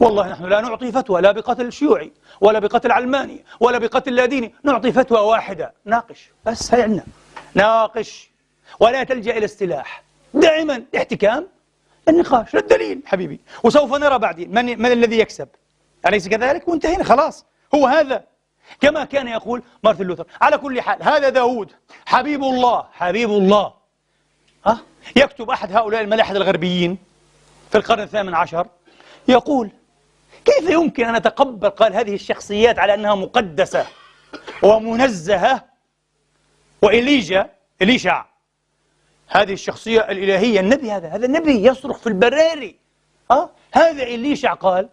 والله نحن لا نعطي فتوى لا بقتل الشيوعي ولا بقتل علماني ولا بقتل لا ديني، نعطي فتوى واحدة، ناقش بس، هي عندنا ناقش ولا تلجأ إلى السلاح، دائما احتكام النقاش للدليل حبيبي، وسوف نرى بعدين من الذي يكسب، أليس كذلك؟ وانتهينا خلاص، هو هذا. كما كان يقول مارتن لوثر. على كل حال، هذا داوود حبيب الله، حبيب الله، يكتب أحد هؤلاء الملاحدة الغربيين في القرن الثامن عشر يقول: كيف يمكن أن أتقبل قال هذه الشخصيات على أنها مقدسة ومنزهة، إليشع هذه الشخصية الإلهية، النبي، هذا النبي يصرخ في البراري، هذا إليشع قال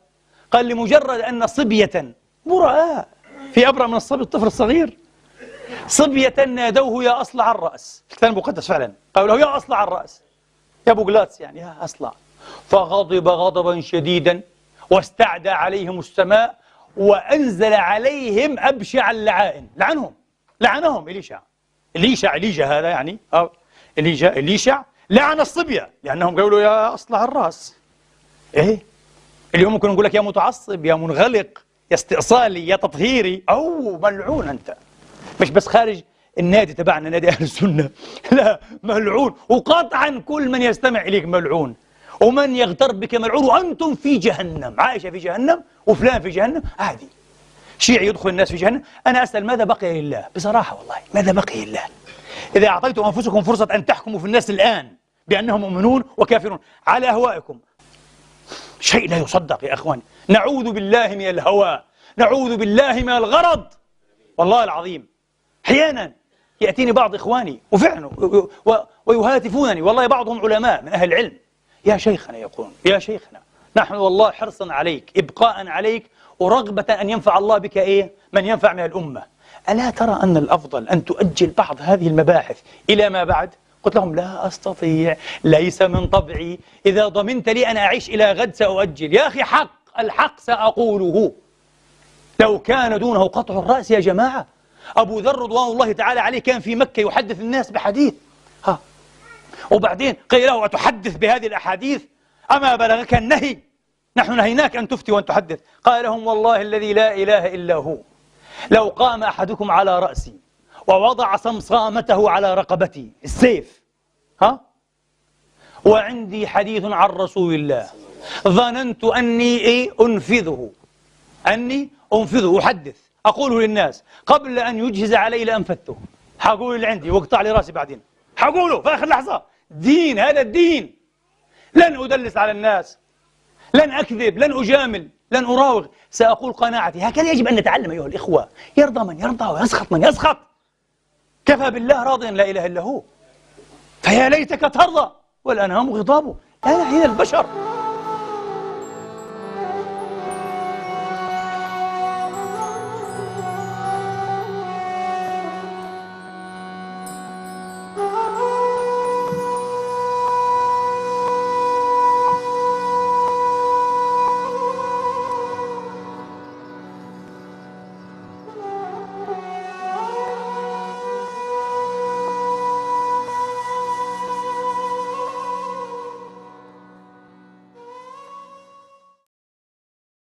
لمجرد أن صبية براء في أبرأ من الصبي الطفل الصغير، صبية نادوه يا أصلع الرأس، الكتاب المقدس فعلا قالوا له يا أصلع الرأس، يا أبو جلاتس يعني يا أصلع، فغضب غضبا شديدا واستعدى عليهم السماء وأنزل عليهم أبشع اللعائن، لعنهم إليشع هذا يعني إليشع لعن الصبية لأنهم قالوا يا أصلع الرأس. اليوم ممكن نقول لك يا متعصب، يا منغلق، يا استئصالي، يا تطهيري، أو ملعون أنت، مش بس خارج النادي تبعنا نادي أهل السنة، لا، ملعون، وقطعا كل من يستمع إليك ملعون، ومن يغتر بك ملعون، وأنتم في جهنم، عائشة في جهنم وفلان في جهنم، عادي شيعي يدخل الناس في جهنم. أنا أسأل ماذا بقي لله؟ بصراحة والله ماذا بقي لله؟ إذا أعطيتم أنفسكم فرصة أن تحكموا في الناس الآن بأنهم مؤمنون وكافرون على أهوائكم، شيء لا يصدق يا أخوان. نعوذ بالله من الهوى، نعوذ بالله من الغرض. والله العظيم أحيانا يأتيني بعض إخواني وفعلا ويهاتفونني، والله بعضهم علماء من أهل العلم، يا شيخنا، يقولون يا شيخنا نحن والله حرصا عليك، إبقاء عليك، ورغبة أن ينفع الله بك من ينفع من الأمة، ألا ترى أن الأفضل أن تؤجل بعض هذه المباحث إلى ما بعد؟ قلت لهم لا أستطيع، ليس من طبعي، إذا ضمنت لي أن أعيش إلى غد سأؤجل. يا أخي الحق سأقوله، لو كان دونه قطع الرأس يا جماعة. أبو ذر رضوان الله تعالى عليه كان في مكة يحدث الناس بحديث، وبعدين قيل له أتحدث بهذه الأحاديث؟ أما بلغك النهي؟ نحن نهيناك أن تفتي وأن تحدث. قال لهم والله الذي لا إله إلا هو، لو قام أحدكم على رأسي ووضع صمصامته على رقبتي، السيف، وعندي حديث عن رسول الله، ظننت أني أنفذه أحدث أقوله للناس قبل أن يجهز علي لأنفذته، حقول اللي عندي واقطع لي راسي بعدين، حقوله في آخر لحظة. دين، هذا الدين، لن أدلس على الناس، لن أكذب، لن أجامل، لن أراوغ، سأقول قناعتي. هكذا يجب أن نتعلم أيها الإخوة، يرضى من يرضى ويسخط من يسخط، كفى بالله راضيا لا إله إلا هو، فيا ليتك ترضى والأنام غضابه، لا يحيي البشر.